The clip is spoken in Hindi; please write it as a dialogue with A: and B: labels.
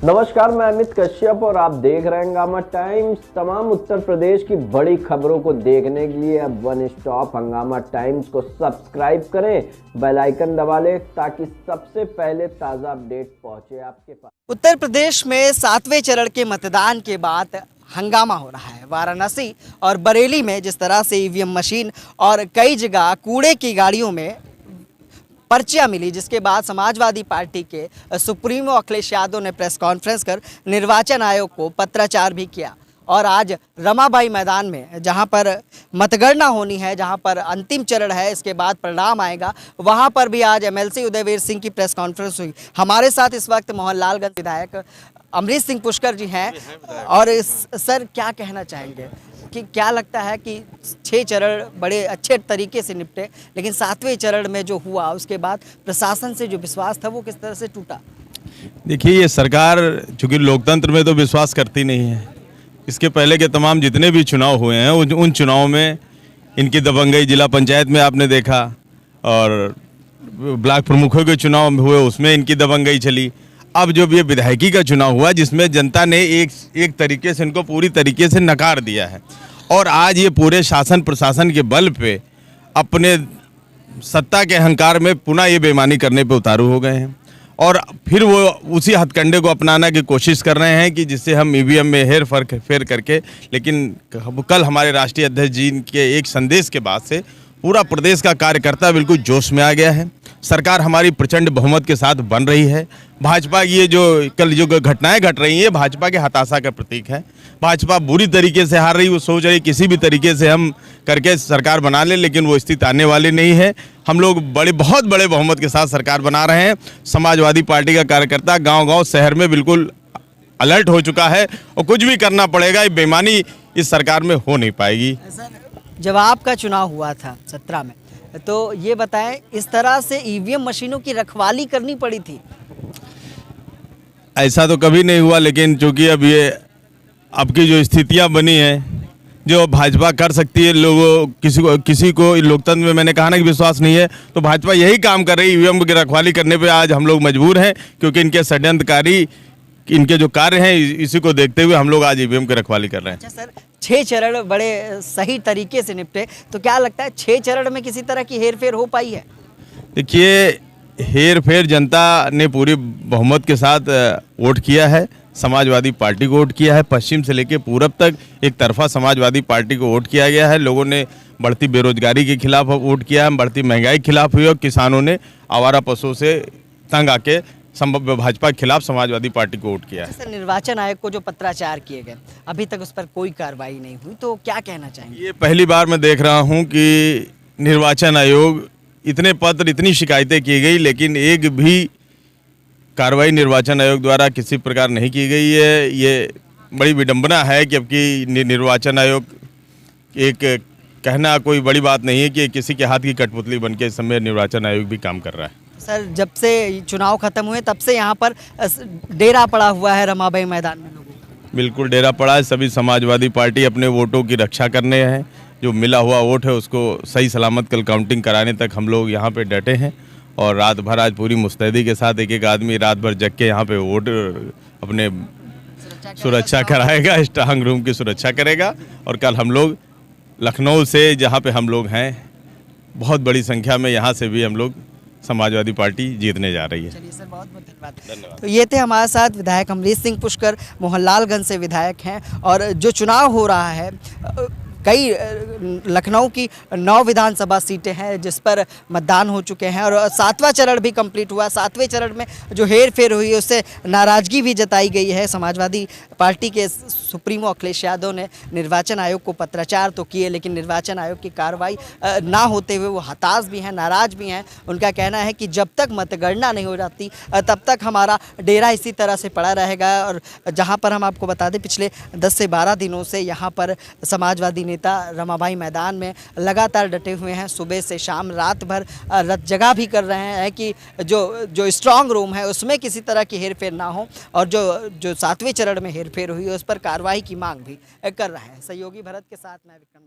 A: नमस्कार, मैं अमित कश्यप और आप देख रहे हैं हंगामा टाइम्स। तमाम उत्तर प्रदेश की बड़ी खबरों को देखने के लिए अब वन स्टॉप हंगामा टाइम्स को सब्सक्राइब करें, बेल आइकन दबा लें ताकि सबसे पहले ताज़ा अपडेट पहुंचे आपके पास।
B: उत्तर प्रदेश में 7वें चरण के मतदान के बाद हंगामा हो रहा है। वाराणसी और बरेली में जिस तरह से ईवीएम मशीन और कई जगह कूड़े की गाड़ियों में पर्चियां मिली, जिसके बाद समाजवादी पार्टी के सुप्रीमो अखिलेश यादव ने प्रेस कॉन्फ्रेंस कर निर्वाचन आयोग को पत्राचार भी किया। और आज रमाबाई मैदान में जहां पर मतगणना होनी है, जहां पर अंतिम चरण है, इसके बाद परिणाम आएगा, वहां पर भी आज एमएलसी उदयवीर सिंह की प्रेस कॉन्फ्रेंस हुई। हमारे साथ इस वक्त मोहनलालगंज विधायक अमरीश सिंह पुष्कर जी हैं। और सर, क्या कहना चाहेंगे कि क्या लगता है कि 6 चरण बड़े अच्छे तरीके से निपटे, लेकिन 7वें चरण में जो हुआ उसके बाद प्रशासन से जो विश्वास था वो किस तरह से टूटा?
C: देखिए, ये सरकार चूँकि लोकतंत्र में तो विश्वास करती नहीं है। इसके पहले के तमाम जितने भी चुनाव हुए हैं उन चुनाव में इनकी दबंगई, जिला पंचायत में आपने देखा, और ब्लॉक प्रमुखों के चुनाव हुए उसमें इनकी दबंगई चली। अब जो ये विधायकी का चुनाव हुआ जिसमें जनता ने एक तरीके से इनको पूरी तरीके से नकार दिया है, और आज ये पूरे शासन प्रशासन के बल पे अपने सत्ता के अहंकार में पुनः ये बेईमानी करने पे उतारू हो गए हैं, और फिर वो उसी हथकंडे को अपनाने की कोशिश कर रहे हैं कि जिससे हम ईवीएम में हेर फेर करके। लेकिन कल हमारे राष्ट्रीय अध्यक्ष जी के एक संदेश के बाद से पूरा प्रदेश का कार्यकर्ता बिल्कुल जोश में आ गया है। सरकार हमारी प्रचंड बहुमत के साथ बन रही है। भाजपा की ये जो कल जो घटनाएं घट रही हैं, भाजपा के हताशा का प्रतीक है। भाजपा बुरी तरीके से हार रही, वो सोच रही किसी भी तरीके से हम करके सरकार बना ले, लेकिन वो स्थिति आने वाली नहीं है। हम लोग बहुत बड़े बहुमत के साथ सरकार बना रहे हैं। समाजवादी पार्टी का कार्यकर्ता गाँव-गाँव शहर में बिल्कुल अलर्ट हो चुका है, और कुछ भी करना पड़ेगा, ये बेईमानी इस सरकार में हो नहीं पाएगी।
B: जब आपका चुनाव हुआ था 17 में, तो ये बताएं, इस तरह से ईवीएम मशीनों की रखवाली करनी पड़ी थी?
C: ऐसा तो कभी नहीं हुआ, लेकिन चूंकि अब की जो स्थितियां बनी हैं, जो भाजपा कर सकती है, लोगों किसी को लोकतंत्र में, मैंने कहा ना कि विश्वास नहीं है, तो भाजपा यही काम कर रही है। ईवीएम की रखवाली करने पे आज हम लोग मजबूर हैं, क्योंकि इनके षड्यंत्रकारी इनके जो कार्य हैं, इसी को देखते हुए हम लोग आज ईवीएम की रखवाली कर रहे हैं।
B: अच्छा सर, 6 चरण बड़े सही तरीके से निपटे, तो क्या लगता है 6 चरण में किसी तरह की हेरफेर हो पाई है?
C: देखिए, हेर फेर जनता ने पूरी बहुमत के साथ वोट किया है, समाजवादी पार्टी को वोट किया है। पश्चिम से लेकर पूरब तक एक तरफा समाजवादी पार्टी को वोट किया गया है। लोगों ने बढ़ती बेरोजगारी के खिलाफ वोट किया है, बढ़ती महंगाई के खिलाफ हुई, और किसानों ने आवारा पशुओं से तंग आके भाजपा के खिलाफ समाजवादी पार्टी को वोट किया है।
B: सर, निर्वाचन आयोग को जो पत्राचार किए गए, अभी तक उस पर कोई कार्रवाई नहीं हुई, तो क्या कहना चाहेंगे?
C: ये पहली बार मैं देख रहा हूँ कि निर्वाचन आयोग, इतने पत्र, इतनी शिकायतें की गई, लेकिन एक भी कार्रवाई निर्वाचन आयोग द्वारा किसी प्रकार नहीं की गई है। ये बड़ी विडंबना है कि अब की निर्वाचन आयोग, एक कहना कोई बड़ी बात नहीं है कि किसी के हाथ की कठपुतली बन के इस समय निर्वाचन आयोग भी काम कर रहा है।
B: सर, जब से चुनाव खत्म हुए तब से यहाँ पर डेरा पड़ा हुआ है रमाबाई मैदान में लोगों का।
C: बिल्कुल डेरा पड़ा है। सभी समाजवादी पार्टी अपने वोटों की रक्षा करने हैं। जो मिला हुआ वोट है उसको सही सलामत कल काउंटिंग कराने तक हम लोग यहाँ पे डटे हैं, और रात भर आज पूरी मुस्तैदी के साथ एक आदमी रात भर जग के यहाँ पे वोट अपने सुरक्षा कराएगा, स्ट्रांग रूम की सुरक्षा करेगा। और कल हम लोग लखनऊ से, जहाँ पे हम लोग हैं, बहुत बड़ी संख्या में यहाँ से भी हम लोग समाजवादी पार्टी जीतने जा रही है।
B: चलिए सर, बहुत बहुत धन्यवाद। तो ये थे हमारे साथ विधायक अमरीश सिंह पुष्कर, मोहनलालगंज से विधायक हैं। और जो चुनाव हो रहा है, कई लखनऊ की 9 विधानसभा सीटें हैं जिस पर मतदान हो चुके हैं, और 7वां चरण भी कंप्लीट हुआ। 7वें चरण में जो हेर फेर हुई है उससे नाराज़गी भी जताई गई है। समाजवादी पार्टी के सुप्रीमो अखिलेश यादव ने निर्वाचन आयोग को पत्राचार तो किए, लेकिन निर्वाचन आयोग की कार्रवाई ना होते हुए वो हताश भी हैं, नाराज़ भी हैं। उनका कहना है कि जब तक मतगणना नहीं हो जाती तब तक हमारा डेरा इसी तरह से पड़ा रहेगा। और जहाँ पर हम आपको बता दें, पिछले 10 से 12 दिनों से यहाँ पर समाजवादी नेता रमाबाई मैदान में लगातार डटे हुए हैं। सुबह से शाम रात भर रत जगह भी कर रहे हैं कि जो स्ट्रांग रूम है उसमें किसी तरह की हेरफेर ना हो, और जो 7वें चरण में हेरफेर हुई है उस पर कार्रवाई की मांग भी कर रहे हैं। सहयोगी भरत के साथ मैं विक्रम।